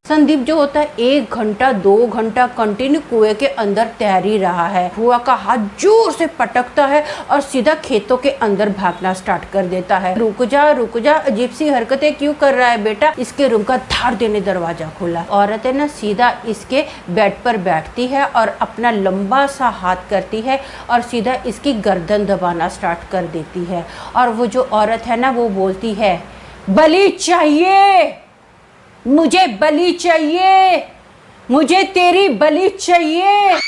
संदीप जो होता है 1 घंटा 2 घंटा कंटिन्यू कुएं के अंदर तैर ही रहा है। बुआ का हाथ जोर से पटकता है और सीधा खेतों के अंदर भागना स्टार्ट कर देता है। रुक जा, अजीब सी हरकतें क्यों कर रहा है बेटा। इसके रूम का धाड़ देने दरवाजा खोला। औरत है ना सीधा इसके बेड पर बैठती है और अपना लंबा सा हाथ करती है और सीधा इसकी गर्दन दबाना स्टार्ट कर देती है। और वो जो औरत है ना वो बोलती है, बलि चाहिए, मुझे बलि चाहिए, मुझे तेरी बलि चाहिए।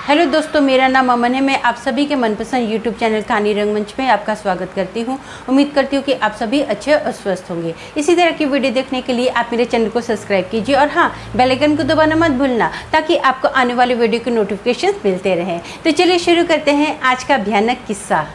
हेलो दोस्तों, मेरा नाम अमन है। मैं आप सभी के मनपसंद यूट्यूब चैनल कहानी रंगमंच में आपका स्वागत करती हूँ। उम्मीद करती हूँ कि आप सभी अच्छे और स्वस्थ होंगे। इसी तरह की वीडियो देखने के लिए आप मेरे चैनल को सब्सक्राइब कीजिए और हाँ, बेल आइकन को दबाना मत भूलना ताकि आपको आने वाले वीडियो के नोटिफिकेशन मिलते रहें। तो चलिए शुरू करते हैं आज का भयानक किस्सा।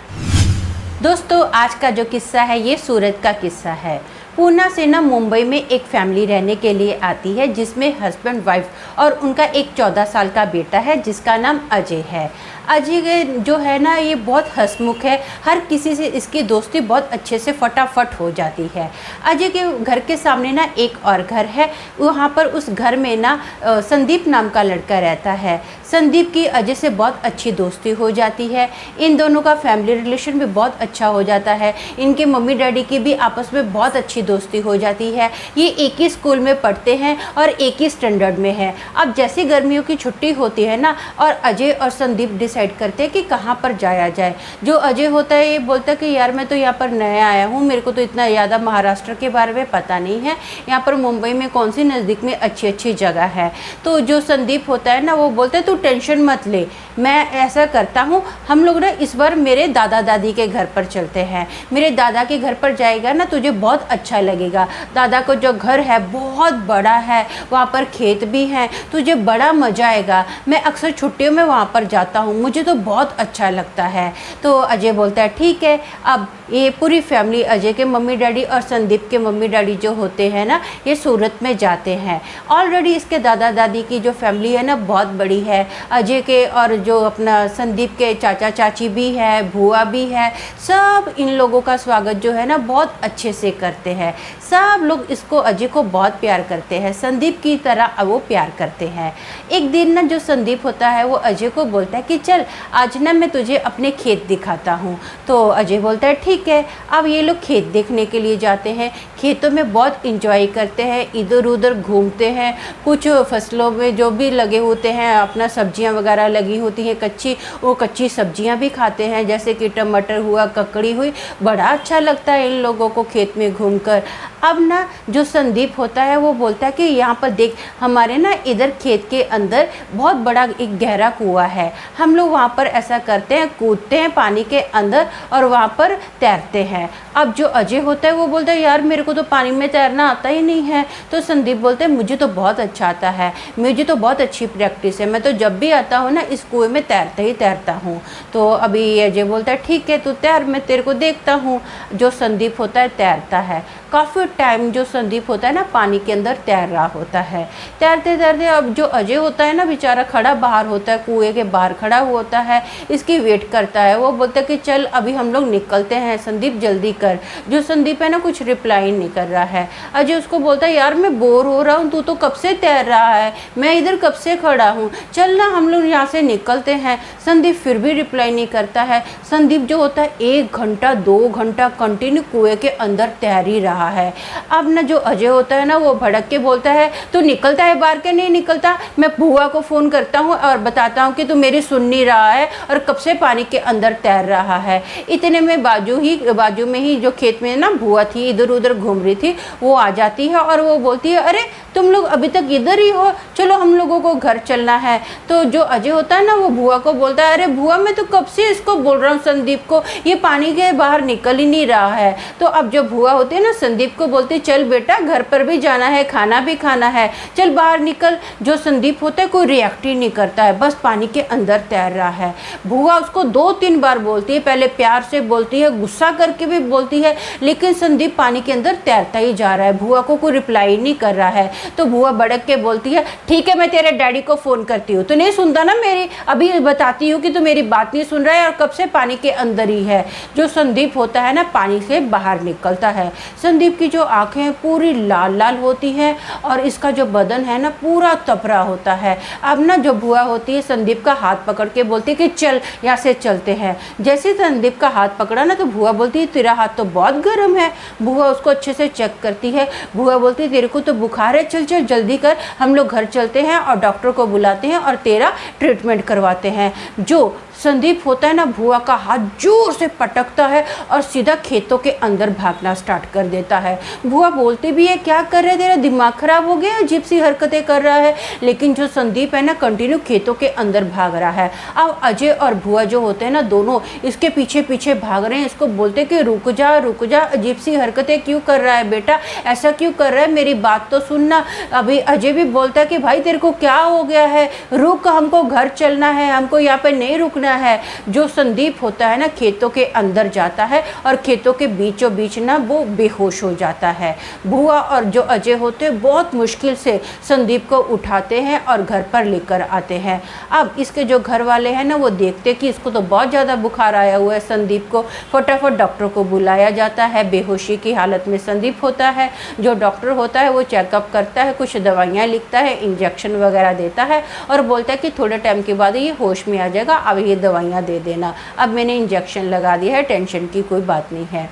दोस्तों, आज का जो किस्सा है ये सूरत का किस्सा है। पूना से ना मुंबई में एक फैमिली रहने के लिए आती है जिसमें हस्बैंड वाइफ और उनका एक 14 साल का बेटा है जिसका नाम अजय है। अजय जो है ना ये बहुत हंसमुख है, हर किसी से इसकी दोस्ती बहुत अच्छे से फटाफट हो जाती है। अजय के घर के सामने ना एक और घर है, वहाँ पर उस घर में ना संदीप नाम का लड़का रहता है। संदीप की अजय से बहुत अच्छी दोस्ती हो जाती है। इन दोनों का फैमिली रिलेशन भी बहुत अच्छा हो जाता है। इनके मम्मी डैडी की भी आपस में बहुत अच्छी दोस्ती हो जाती है। ये एक ही स्कूल में पढ़ते हैं और एक ही स्टैंडर्ड में है। अब जैसे गर्मियों की छुट्टी होती है ना और अजय और संदीप डिसाइड करते हैं कि कहाँ पर जाया जाए। जो अजय होता है ये बोलता है कि यार मैं तो यहाँ पर नया आया हूँ, मेरे को तो इतना ज़्यादा महाराष्ट्र के बारे में पता नहीं है, यहाँ पर मुंबई में कौन सी नज़दीक में अच्छी अच्छी जगह है। तो जो संदीप होता है ना वो बोलता है तू टेंशन मत ले, मैं ऐसा करता हूँ, हम लोग ना इस बार मेरे दादा दादी के घर पर चलते हैं। मेरे दादा के घर पर जाएगा ना तुझे बहुत अच्छा लगेगा। दादा को जो घर है बहुत बड़ा है, वहाँ पर खेत भी हैं, तुझे बड़ा मज़ा आएगा। मैं अक्सर छुट्टियों में वहाँ पर जाता हूँ, मुझे तो बहुत अच्छा लगता है। तो अजय बोलता है ठीक है। अब ये पूरी फैमिली अजय के मम्मी डैडी और संदीप के मम्मी डैडी जो होते हैं ना ये सूरत में जाते हैं। ऑलरेडी इसके दादा दादी की जो फैमिली है ना बहुत बड़ी है। अजय के और जो अपना संदीप के चाचा चाची भी है, बुआ भी है, सब इन लोगों का स्वागत जो है ना बहुत अच्छे से करते हैं। सब लोग इसको अजय को बहुत प्यार करते हैं, संदीप की तरह वो प्यार करते हैं। एक दिन ना जो संदीप होता है वो अजय को बोलता है कि चल आज ना मैं तुझे अपने खेत दिखाता हूँ। तो अजय बोलता है ठीक है। अब ये लोग खेत देखने के लिए जाते हैं। खेतों में बहुत इंजॉय करते हैं, इधर उधर घूमते हैं। कुछ फसलों में जो भी लगे होते हैं अपना सब्जियां वगैरह लगी होती हैं कच्ची, वो कच्ची सब्जियां भी खाते हैं, जैसे कि टमाटर हुआ, ककड़ी हुई। बड़ा अच्छा लगता है इन लोगों को खेत में घूमकर। अब ना जो संदीप होता है वो बोलता है कि यहाँ पर देख, हमारे ना इधर खेत के अंदर बहुत बड़ा एक गहरा कुआं है, हम लोग वहाँ पर ऐसा करते हैं, कूदते हैं पानी के अंदर और वहाँ पर तैरते हैं। अब जो अजय होता है वो बोलता है यार मेरे को तो पानी में तैरना आता ही नहीं है। तो संदीप बोलते हैं मुझे तो बहुत अच्छा आता है, मुझे तो बहुत अच्छी प्रैक्टिस है, मैं तो जब भी आता हूँ ना इस कुएं में तैरता ही तैरता हूँ। तो अभी अजय बोलता है ठीक है तू तैर, मैं तेरे को देखता हूँ। जो संदीप होता है तैरता है। काफ़ी टाइम जो संदीप होता है ना पानी के अंदर तैर रहा होता है। तैरते तैरते अब जो अजय होता है ना बेचारा खड़ा बाहर होता है, कुएं के बाहर खड़ा होता है, इसकी वेट करता है। वो बोलता है कि चल अभी हम लोग निकलते हैं, संदीप जल्दी कर। जो संदीप है ना कुछ रिप्लाई नहीं कर रहा है। अजय उसको बोलता है यार मैं बोर हो रहा हूँ, तू तो कब से तैर रहा है, मैं इधर कब से खड़ा हूँ, चल ना हम लोग यहाँ से निकलते हैं। संदीप फिर भी रिप्लाई नहीं करता है। संदीप जो होता है 1 घंटा 2 घंटा कंटिन्यू कुएं के अंदर तैर ही रहा है। अब ना जो अजय होता है ना वो भड़क के बोलता है तू निकलता है बाहर के नहीं निकलता, मैं बुआ को फ़ोन करता हूँ और बताता हूँ कि तू मेरी सुन नहीं रहा है और कब से पानी के अंदर तैर रहा है। इतने में बाजू में ही जो खेत में ना बुआ थी इधर उधर घूम रही थी, वो आ जाती है और वो बोलती है अरे तुम लोग अभी तक इधर ही हो, चलो हम लोगों को घर चलना है। तो जो अजय होता है ना वो बुआ को बोलता है अरे बुआ मैं तो कब से इसको बोल रहा हूँ संदीप को, ये पानी के बाहर निकल ही नहीं रहा है। तो अब जो बुआ होती है ना संदीप को बोलती चल बेटा घर पर भी जाना है, खाना भी खाना है, चल बाहर निकल। जो संदीप होता है कोई रिएक्ट ही नहीं करता है, बस पानी के अंदर तैर रहा है। बुआ उसको 2-3 बार बोलती है, पहले प्यार से बोलती है, गुस्सा करके भी बोलती है, लेकिन संदीप पानी के अंदर तैरता ही जा रहा है। बुआ को कोई रिप्लाई नहीं कर रहा है। तो बुआ भड़क के बोलती है ठीक है मैं तेरे डैडी को फ़ोन करती हूँ। तो नहीं सुनता ना मेरी, अभी बताती हूँ कि तू मेरी बात नहीं सुन रहा है और कब से पानी के अंदर ही है। जो संदीप होता है ना पानी से बाहर निकलता है। संदीप संदीप की जो आंखें हैं पूरी लाल लाल होती हैं और इसका जो बदन है ना पूरा तपरा होता है। अब ना जो बुआ होती है संदीप का हाथ पकड़ के बोलती है कि चल यहाँ से चलते हैं। जैसे संदीप का हाथ पकड़ा ना तो बुआ बोलती है तेरा हाथ तो बहुत गर्म है। बुआ उसको अच्छे से चेक करती है। बुआ बोलती है तेरे को तो बुखार है, चल चल जल्दी कर, हम लोग घर चलते हैं और डॉक्टर को बुलाते हैं और तेरा ट्रीटमेंट करवाते हैं। जो संदीप होता है ना बुआ का हाथ जोर से पटकता है और सीधा खेतों के अंदर भागना स्टार्ट कर देता है। बुआ बोलती भी है क्या कर रहे, तेरा दिमाग खराब हो गया, अजीब सी हरकतें कर रहा है। लेकिन जो संदीप है ना कंटिन्यू खेतों के अंदर भाग रहा है। अब अजय और बुआ जो होते हैं ना दोनों इसके पीछे पीछे भाग रहे हैं। इसको बोलते कि रुक जा, अजीब सी हरकतें क्यों कर रहा है बेटा, ऐसा क्यों कर रहा है, मेरी बात तो सुनना। अभी अजय भी बोलता है कि भाई तेरे को क्या हो गया है, रुक, हमको घर चलना है, हमको यहाँ पे नहीं रुकना है। जो संदीप होता है ना खेतों के अंदर जाता है और खेतों के बीचों बीच ना वो बेहोश हो जाता है। बुआ और जो अजय होते हैं बहुत मुश्किल से संदीप को उठाते हैं और घर पर लेकर आते हैं। अब इसके जो घर वाले हैं ना वो देखते कि इसको तो बहुत ज़्यादा बुखार आया हुआ है। संदीप को फटाफट डॉक्टर को बुलाया जाता है। बेहोशी की हालत में संदीप होता है। जो डॉक्टर होता है वो चेकअप करता है, कुछ दवाइयाँ लिखता है, इंजेक्शन वगैरह देता है और बोलता है कि थोड़े टाइम के बाद ये होश में आ जाएगा, अब ये दवाइयाँ दे देना। अब मैंने इंजेक्शन लगा दिया है, टेंशन की कोई बात नहीं है।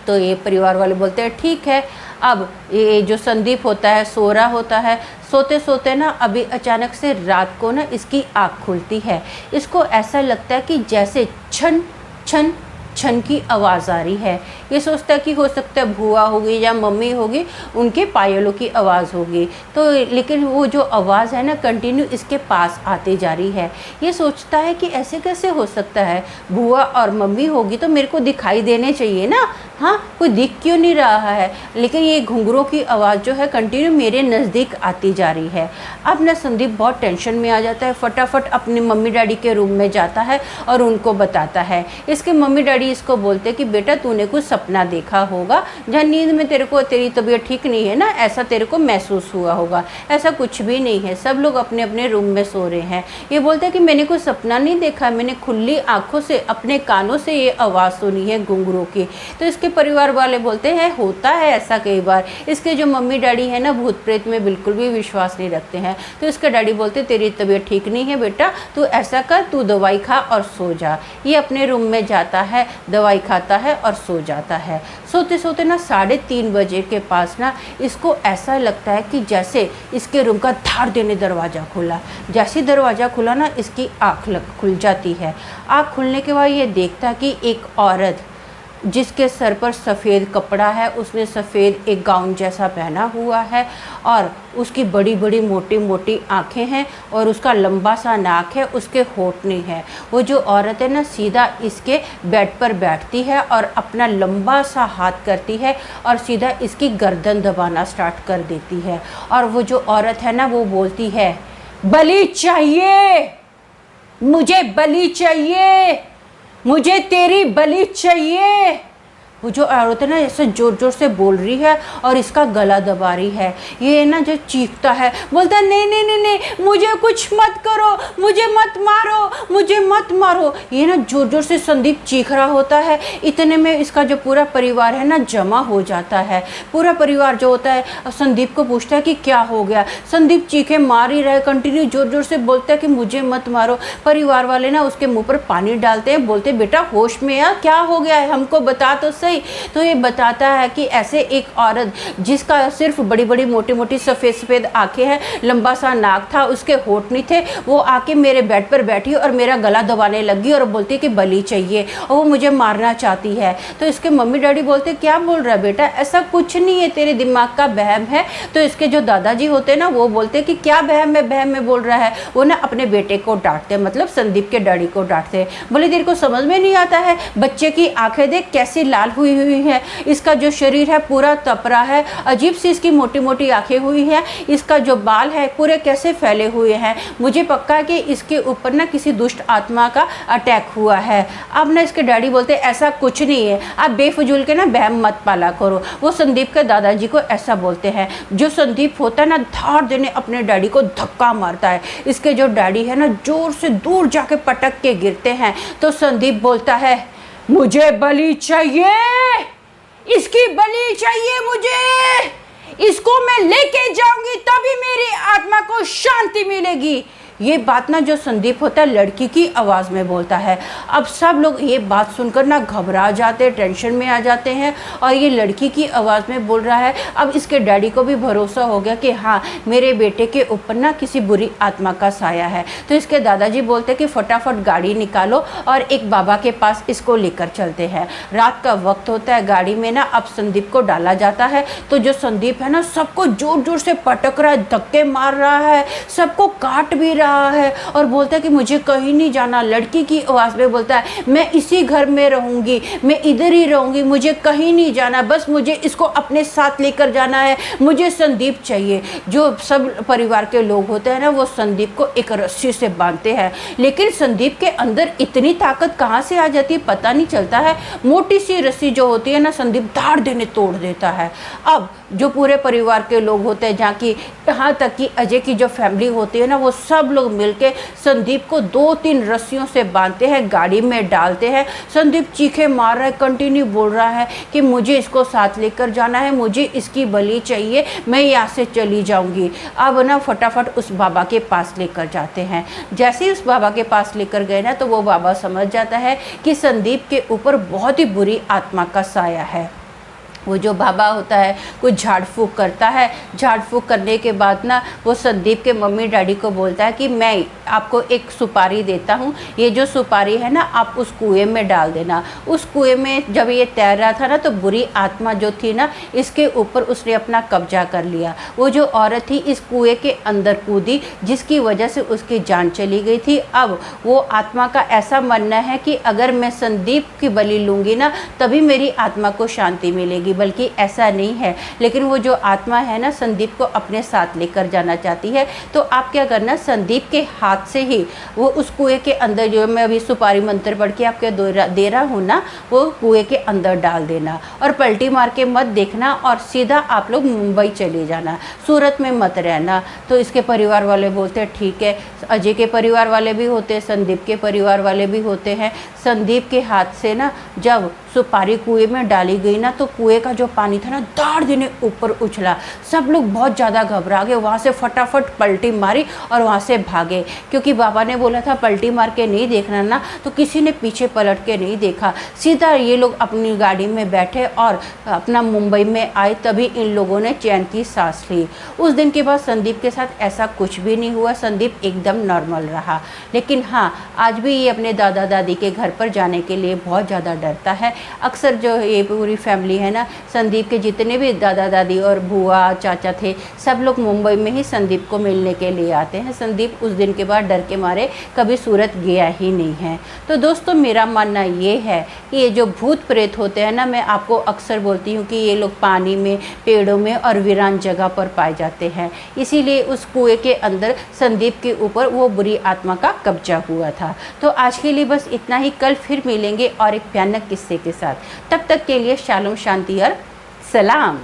तो ये परिवार वाले बोलते हैं ठीक है। अब ये जो संदीप होता है सो रहा होता है। सोते सोते ना अभी अचानक से रात को ना इसकी आँख खुलती है। इसको ऐसा लगता है कि जैसे छन छन छन की आवाज़ आ रही है। ये सोचता है कि हो सकता है भूआ होगी या मम्मी होगी, उनके पायलों की आवाज़ होगी। तो लेकिन वो जो आवाज़ है ना कंटिन्यू इसके पास आती जा रही है। ये सोचता है कि ऐसे कैसे हो सकता है, भूआ और मम्मी होगी तो मेरे को दिखाई देने चाहिए ना, हाँ कोई दिख क्यों नहीं रहा है। लेकिन ये घुंघरों की आवाज़ जो है कंटिन्यू मेरे नज़दीक आती जा रही है। अब ना संदीप बहुत टेंशन में आ जाता है। फटाफट अपने मम्मी डैडी के रूम में जाता है और उनको बताता है। इसके मम्मी डैडी इसको बोलते कि बेटा तूने कुछ सपना देखा होगा, जहाँ नींद में तेरे को, तेरी तबीयत ठीक नहीं है ना, ऐसा तेरे को महसूस हुआ होगा। ऐसा कुछ भी नहीं है, सब लोग अपने अपने रूम में सो रहे हैं। ये बोलते हैं कि मैंने कोई सपना नहीं देखा, मैंने खुली आंखों से अपने कानों से ये आवाज़ सुनी है घुंघरों की। तो इसके परिवार वाले बोलते हैं होता है ऐसा कई बार। इसके जो मम्मी डैडी है ना भूत प्रेत में बिल्कुल भी विश्वास नहीं रखते हैं। तो इसके डैडी बोलते तेरी तबीयत ठीक नहीं है बेटा, तू ऐसा कर, तू दवाई खा और सो जा। ये अपने रूम में जाता है, दवाई खाता है और सो जाता है। सोते सोते ना 3:30 बजे के पास ना इसको ऐसा लगता है कि जैसे इसके रूम का धाड़ देने दरवाज़ा खुला। जैसे दरवाज़ा खुला ना इसकी आँख खुल जाती है। आँख खुलने के बाद ये देखता है कि एक औरत जिसके सर पर सफ़ेद कपड़ा है, उसने सफ़ेद एक गाउन जैसा पहना हुआ है और उसकी बड़ी बड़ी मोटी मोटी आँखें हैं और उसका लंबा सा नाक है, उसके होंठ नहीं है। वो जो औरत है ना सीधा इसके बेड पर बैठती है और अपना लंबा सा हाथ करती है और सीधा इसकी गर्दन दबाना स्टार्ट कर देती है। और वो जो औरत है ना वो बोलती है बलि चाहिए, मुझे बलि चाहिए, मुझे तेरी बलि चाहिए। वो जो औरत है ना ऐसे ज़ोर ज़ोर से बोल रही है और इसका गला दबा रही है। ये ना जो चीखता है, बोलता है नहीं नहीं नहीं नहीं, मुझे कुछ मत करो, मुझे मत मारो, मुझे मत मारो। ये ना ज़ोर ज़ोर से संदीप चीख रहा होता है। इतने में इसका जो पूरा परिवार है ना जमा हो जाता है। पूरा परिवार जो होता है संदीप को पूछता है कि क्या हो गया। संदीप चीखे मार ही रहे, कंटिन्यू ज़ोर ज़ोर से बोलता है कि मुझे मत मारो। परिवार वाले ना उसके मुँह पर पानी डालते हैं, बोलते बेटा होश में आ, क्या हो गया है, हमको बता तो सही। तो ये बताता है कि ऐसे एक औरत जिसका सिर्फ बड़ी बड़ी मोटी मोटी सफ़ेद सफ़ेद आंखें हैं, लंबा सा नाक था, उसके होंठ नहीं थे, वो आके मेरे बेड पर बैठी और मेरा गला दबाने लगी और बोलती कि बलि चाहिए और वो मुझे मारना चाहती है। तो इसके मम्मी डैडी बोलते क्या बोल रहा है बेटा, ऐसा कुछ नहीं है, तेरे दिमाग का वहम है। तो इसके जो दादाजी होते हैं ना वो बोलते कि क्या वहम है, वहम में बोल रहा है। वो ना अपने बेटे को डांटते, मतलब संदीप के डैडी को डांटते। बोले तेरे को समझ में नहीं आता है, बच्चे की आंखें देख कैसी लाल हुई है, इसका जो शरीर है पूरा तपरा है, अजीब सी इसकी मोटी मोटी आंखें हुई है, इसका जो बाल है पूरे कैसे फैले हुए हैं। मुझे पक्का है कि इसके ऊपर ना किसी दुष्ट आत्मा का अटैक हुआ है। अब ना इसके डैडी बोलते ऐसा कुछ नहीं है, आप बेफजूल के ना वहम मत पाला करो। वो संदीप के दादाजी को ऐसा बोलते हैं। जो संदीप होता है ना धाड़ देने अपने डैडी को धक्का मारता है। इसके जो डैडी है ना जोर से दूर जाके पटक के गिरते हैं। तो संदीप बोलता है मुझे बलि चाहिए, इसकी बलि चाहिए मुझे, इसको मैं लेके जाऊंगी तभी मेरी आत्मा को शांति मिलेगी। ये बात ना जो संदीप होता है लड़की की आवाज़ में बोलता है। अब सब लोग ये बात सुनकर ना घबरा जाते हैं, टेंशन में आ जाते हैं, और ये लड़की की आवाज़ में बोल रहा है। अब इसके डैडी को भी भरोसा हो गया कि हाँ मेरे बेटे के ऊपर ना किसी बुरी आत्मा का साया है। तो इसके दादाजी बोलते हैं कि फटाफट गाड़ी निकालो और एक बाबा के पास इसको लेकर चलते हैं। रात का वक्त होता है, गाड़ी में ना अब संदीप को डाला जाता है। तो जो संदीप है ना सबको जोर जोर से पटक रहा है, धक्के मार रहा है, सबको काट भी रहा है और बोलता है कि मुझे कहीं नहीं जाना। लड़की की आवाज़ में बोलता है मैं इसी घर में रहूंगी, मैं इधर ही रहूंगी, मुझे कहीं नहीं जाना, बस मुझे इसको अपने साथ लेकर जाना है, मुझे संदीप चाहिए। जो सब परिवार के लोग होते हैं ना वो संदीप को एक रस्सी से बांधते हैं, लेकिन संदीप के अंदर इतनी ताकत कहाँ से आ जाती है पता नहीं चलता है। मोटी सी रस्सी जो होती है ना संदीप धाड़ देने तोड़ देता है। अब जो पूरे परिवार के लोग होते हैं, जहाँ की यहाँ तक कि अजय की जो फैमिली होती है ना वो सब लोग मिलके संदीप को 2-3 रस्सियों से बांधते हैं, गाड़ी में डालते हैं। संदीप चीखे मार रहा है, कंटिन्यू बोल रहा है कि मुझे इसको साथ लेकर जाना है, मुझे इसकी बलि चाहिए, मैं यहाँ से चली जाऊंगी। अब ना फटाफट उस बाबा के पास लेकर जाते हैं। जैसे ही उस बाबा के पास लेकर गए ना तो वो बाबा समझ जाता है कि संदीप के ऊपर बहुत ही बुरी आत्मा का साया है। वो जो बाबा होता है कुछ झाड़ फूँक करता है। झाड़ फूँक करने के बाद ना वो संदीप के मम्मी डैडी को बोलता है कि मैं आपको एक सुपारी देता हूँ, ये जो सुपारी है ना आप उस कुएं में डाल देना। उस कुएं में जब ये तैर रहा था ना तो बुरी आत्मा जो थी ना इसके ऊपर उसने अपना कब्जा कर लिया। वो जो औरत थी इस कुएं के अंदर कूदी जिसकी वजह से उसकी जान चली गई थी। अब वो आत्मा का ऐसा मानना है कि अगर मैं संदीप की बलि लूँगी ना तभी मेरी आत्मा को शांति मिलेगी, बल्कि ऐसा नहीं है। लेकिन वो जो आत्मा है ना संदीप को अपने साथ लेकर जाना चाहती है। तो आप क्या करना, संदीप के हाथ से ही वो उस कुएं के अंदर, जो मैं अभी सुपारी मंत्र पढ़ के आपके दे रहा हूँ ना, वो कुएं के अंदर डाल देना और पलटी मार के मत देखना और सीधा आप लोग मुंबई चले जाना, सूरत में मत रहना। तो इसके परिवार वाले बोलते हैं ठीक है। अजय के परिवार वाले भी होते हैं, संदीप के परिवार वाले भी होते हैं। संदीप के हाथ से ना जब सुपारी कुएं में डाली गई ना तो कुएं का जो पानी था ना दाड़ देने ऊपर उछला। सब लोग बहुत ज़्यादा घबरा गए, वहाँ से फटाफट पलटी मारी और वहाँ से भागे, क्योंकि बाबा ने बोला था पलटी मार के नहीं देखना ना। तो किसी ने पीछे पलट के नहीं देखा, सीधा ये लोग अपनी गाड़ी में बैठे और अपना मुंबई में आए। तभी इन लोगों ने चैन की सांस ली। उस दिन के बाद संदीप के साथ ऐसा कुछ भी नहीं हुआ, संदीप एकदम नॉर्मल रहा। लेकिन हाँ, आज भी ये अपने दादा दादी के घर पर जाने के लिए बहुत ज़्यादा डरता है। अक्सर जो ये पूरी फैमिली है ना, संदीप के जितने भी दादा दादी और बुआ चाचा थे, सब लोग मुंबई में ही संदीप को मिलने के लिए आते हैं। संदीप उस दिन के बाद डर के मारे कभी सूरत गया ही नहीं है। तो दोस्तों मेरा मानना ये है कि ये जो भूत प्रेत होते हैं ना, मैं आपको अक्सर बोलती हूँ कि ये लोग पानी में, पेड़ों में और वीरान जगह पर पाए जाते हैं। इसीलिए उस कुएं के अंदर संदीप के ऊपर वो बुरी आत्मा का कब्जा हुआ था। तो आज के लिए बस इतना ही। कल फिर मिलेंगे और एक भयानक किस्से के साथ। तब तक के लिए शालोम, शांति और सलाम।